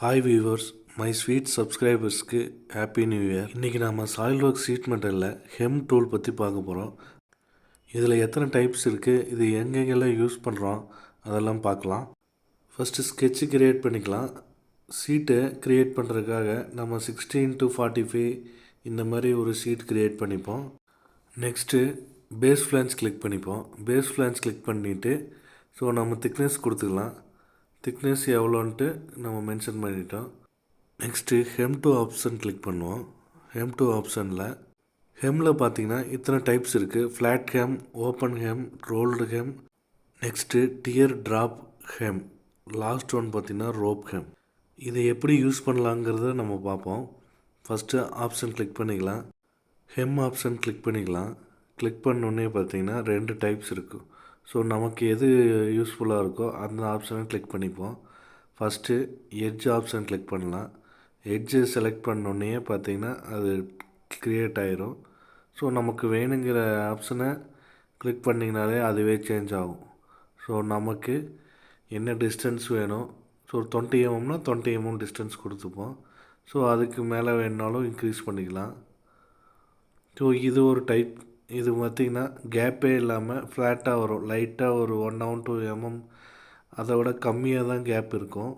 Hi viewers, my sweet சப்ஸ்கிரைபர்ஸ்க்கு happy new year. இன்றைக்கி நம்ம சாயில் ஒர்க் ஷீட் மெட்டலில் ஹெம் டூல் பற்றி பார்க்க போகிறோம். இதில் எத்தனை டைப்ஸ் இருக்குது, இது எங்கெங்கெல்லாம் யூஸ் பண்ணுறோம் அதெல்லாம் பார்க்கலாம். ஃபஸ்ட்டு ஸ்கெட்சு க்ரியேட் பண்ணிக்கலாம். சீட்டை க்ரியேட் பண்ணுறதுக்காக நம்ம 16x45 இந்த மாதிரி ஒரு ஷீட் க்ரியேட் பண்ணிப்போம். நெக்ஸ்ட்டு பேஸ் ஃப்ளான்ஸ் கிளிக் பண்ணிப்போம். பேஸ் ஃப்ளான்ஸ் கிளிக் பண்ணிவிட்டு நம்ம திக்னஸ் கொடுத்துக்கலாம். திக்னஸ் எவ்வளோன்ட்டு நம்ம மென்ஷன் பண்ணிட்டோம். Next hem tool option click பண்ணுவோம். ஹெம் டூ ஆப்ஷனில் ஹெம்மில் பார்த்திங்கன்னா இத்தனை டைப்ஸ் இருக்குது. Flat hem, open hem, rolled hem, next tear drop hem, last one பார்த்திங்கன்னா ரோப் ஹெம். இதை எப்படி யூஸ் பண்ணலாங்கிறத நம்ம பார்ப்போம். ஃபஸ்ட்டு ஆப்ஷன் கிளிக் பண்ணிக்கலாம். ஹெம் ஆப்ஷன் கிளிக் பண்ணிக்கலாம். கிளிக் பண்ணோடனே பார்த்திங்கன்னா 2 டைப்ஸ் இருக்குது. நமக்கு எது யூஸ்ஃபுல்லாக இருக்கோ அந்த ஆப்ஷனை கிளிக் பண்ணிப்போம். ஃபஸ்ட்டு எட்ஜ் ஆப்ஷன் கிளிக் பண்ணலாம். எட்ஜை செலக்ட் பண்ணோடனே பார்த்திங்கன்னா அது க்ரியேட் ஆயிரும். நமக்கு வேணுங்கிற ஆப்ஷனை கிளிக் பண்ணிங்கனாலே அதுவே சேஞ்ச் ஆகும். நமக்கு என்ன டிஸ்டன்ஸ் வேணும், 20 mm 20 mm டிஸ்டன்ஸ் கொடுத்துப்போம். அதுக்கு மேலே வேணுனாலும் இன்க்ரீஸ் பண்ணிக்கலாம். இது ஒரு டைப். இது பார்த்திங்கன்னா கேப்பே இல்லாமல் ஃப்ளாட்டாக வரும். லைட்டாக ஒரு 1 or 2 mm அதை விட கம்மியாக தான் கேப் இருக்கும்.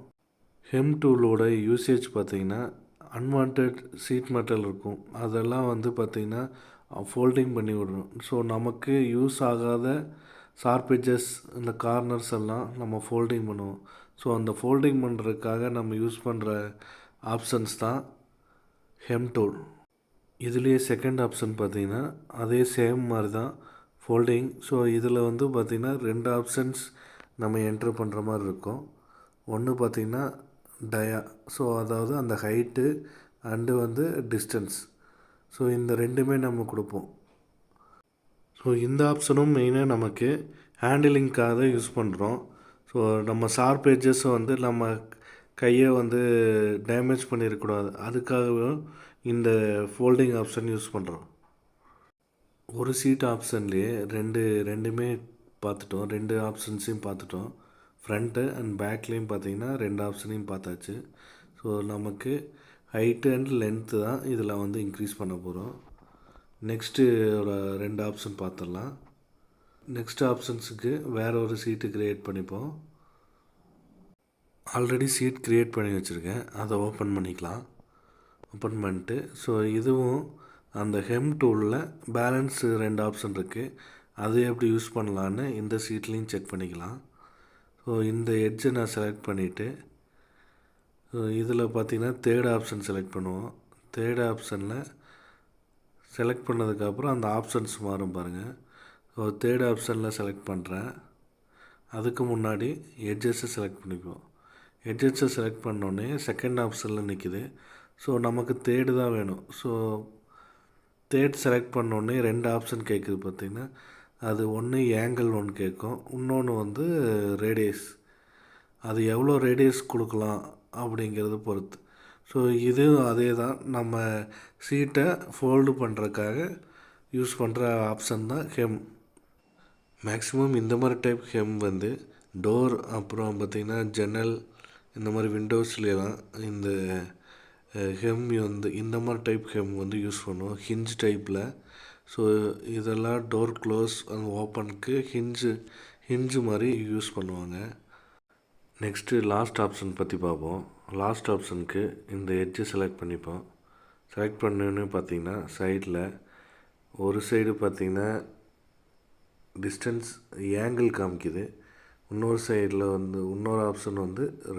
ஹெம் டூலோட யூசேஜ் பார்த்திங்கன்னா அன்வான்ட் ஷீட் மெட்டல் இருக்கும், அதெல்லாம் பார்த்திங்கன்னா ஃபோல்டிங் பண்ணி விடணும். நமக்கு யூஸ் ஆகாத ஷார்ப் எட்ஜஸ், இந்த கார்னர்ஸ் எல்லாம் நம்ம ஃபோல்டிங் பண்ணுவோம். அந்த ஃபோல்டிங் பண்ணுறதுக்காக நம்ம யூஸ் பண்ணுற ஆப்ஷன்ஸ் தான் ஹெம் டூல். இதுலேயே செகண்ட் ஆப்ஷன் பார்த்திங்கன்னா அதே சேம் மாதிரி தான் ஃபோல்டிங். இதில் பார்த்திங்கன்னா 2 ஆப்ஷன்ஸ் நம்ம என்ட்ரு பண்ணுற மாதிரி இருக்கும். ஒன்று பார்த்திங்கன்னா டயா, அதாவது அந்த ஹைட்டு அண்டு டிஸ்டன்ஸ். இந்த ரெண்டுமே நம்ம கொடுப்போம். இந்த ஆப்ஷனும் மெயினாக நமக்கு ஹேண்டிலிங்க்காக தான் யூஸ் பண்ணுறோம். நம்ம ஷார்ப் எட்ஜஸை நம்ம கையை டேமேஜ் பண்ணிடக்கூடாது, அதுக்காகவும் இந்த ஃபோல்டிங் ஆப்ஷன் யூஸ் பண்ணுறோம். ஒரு சீட் ஆப்ஷன்லேயே ரெண்டுமே பார்த்துட்டோம். 2 ஆப்ஷன்ஸையும் பார்த்துட்டோம். ஃப்ரண்ட்டு அண்ட் பேக்லேயும் பார்த்திங்கன்னா 2 ஆப்ஷனையும் பார்த்தாச்சு. நமக்கு ஹைட்டு அண்ட் லென்த்து தான் இதில் இன்க்ரீஸ் பண்ண போகிறோம். நெக்ஸ்ட்டு ஒரு 2 ஆப்ஷன் பார்த்துடலாம். நெக்ஸ்ட் ஆப்ஷன்ஸுக்கு வேறு ஒரு சீட்டு க்ரியேட் பண்ணிப்போம். ஆல்ரெடி சீட் க்ரியேட் பண்ணி வச்சுருக்கேன், அதை ஓப்பன் பண்ணிக்கலாம். ஓப்பன் பண்ணிட்டு இதுவும் அந்த ஹெம் டூலில் பேலன்ஸ் 2 ஆப்ஷன் இருக்குது, அது எப்படி யூஸ் பண்ணலான்னு இந்த சீட்லேயும் செக் பண்ணிக்கலாம். இந்த எட்ஜை நான் செலக்ட் பண்ணிவிட்டு இதில் பார்த்திங்கன்னா தேர்ட் ஆப்ஷன் செலக்ட் பண்ணுவோம். தேர்ட் ஆப்ஷனில் செலக்ட் பண்ணதுக்கப்புறம் அந்த ஆப்ஷன்ஸ் மாறும் பாருங்கள். தேர்ட் ஆப்ஷனில் செலக்ட் பண்ணுறேன். அதுக்கு முன்னாடி எட்ஜஸை செலக்ட் பண்ணிப்போம். எட்ஜஸை செலக்ட் பண்ணோடனே செகண்ட் ஆப்ஷனில் நிற்கிது. நமக்கு தேர்டு தான் வேணும். தேர்ட் செலக்ட் பண்ணோடனே 2 ஆப்ஷன் கேட்குது பார்த்திங்கன்னா. அது ஒன்று ஏங்கிள் ஒன்று கேட்கும், இன்னொன்று ரேடியஸ். அது எவ்வளோ ரேடியஸ் கொடுக்கலாம் அப்படிங்கிறத பொறுத்து. இதுவும் அதே தான், நம்ம சீட்டை ஃபோல்டு பண்ணுறதுக்காக யூஸ் பண்ணுற ஆப்ஷன் தான் ஹெம். மேக்ஸிமம் இந்த மாதிரி டைப் ஹெம் டோர், அப்புறம் பார்த்திங்கன்னா ஜன்னல், இந்த மாதிரி விண்டோஸ்லாம் இந்த ஹெம் இந்த மாதிரி டைப் ஹெம் யூஸ் பண்ணுவோம். ஹிஞ்ச் டைப்பில். இதெல்லாம் டோர் க்ளோஸ் அண்ட் ஓப்பனுக்கு ஹிஞ்சு மாதிரி யூஸ் பண்ணுவாங்க. நெக்ஸ்ட்டு லாஸ்ட் ஆப்ஷன் பற்றி பார்ப்போம். லாஸ்ட் ஆப்ஷனுக்கு இந்த எட்ஜை செலக்ட் பண்ணிப்போம். செலக்ட் பண்ணோன்னு பார்த்திங்கன்னா சைடில் ஒரு சைடு பார்த்திங்கன்னா டிஸ்டன்ஸ் ஏங்கிள் காமிக்குது, இன்னொரு சைடில் இன்னொரு ஆப்ஷன்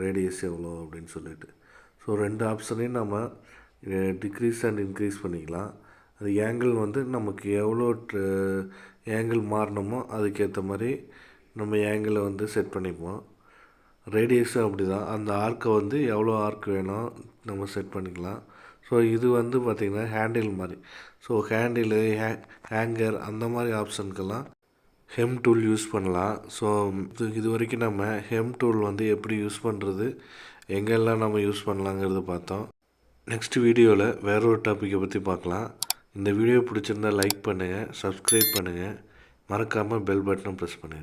ரேடியஸ் எவ்வளோ அப்படின்னு சொல்லிட்டு. 2 ஆப்ஷனையும் நம்ம டிக்ரீஸ் அண்ட் இன்க்ரீஸ் பண்ணிக்கலாம். அது ஏங்கிள் நமக்கு எவ்வளோ ஏங்கிள் மாறணுமோ அதுக்கேற்ற மாதிரி நம்ம ஏங்கிளை செட் பண்ணிப்போம். ரேடியஸும் அப்படி தான், அந்த ஆர்க்கை எவ்வளோ ஆர்க் வேணும் நம்ம செட் பண்ணிக்கலாம். இது பார்த்திங்கன்னா ஹேண்டில் மாதிரி. ஹேண்டிலு, ஹேங்கர் அந்த மாதிரி ஆப்ஷனுக்கெல்லாம் ஹெம் டூல் யூஸ் பண்ணலாம். இது வரைக்கும் நம்ம ஹெம் டூல் எப்படி யூஸ் பண்ணுறது, எங்கெல்லாம் நம்ம யூஸ் பண்ணலாங்கிறது பார்த்தோம். நெக்ஸ்ட் வீடியோவில் வேற ஒரு டாப்பிக்கை பற்றி பார்க்கலாம். இந்த வீடியோ பிடிச்சிருந்தால் லைக் பண்ணுங்கள், சப்ஸ்கிரைப் பண்ணுங்கள், மறக்காமல் பெல் பட்டனை ப்ரெஸ் பண்ணுங்கள்.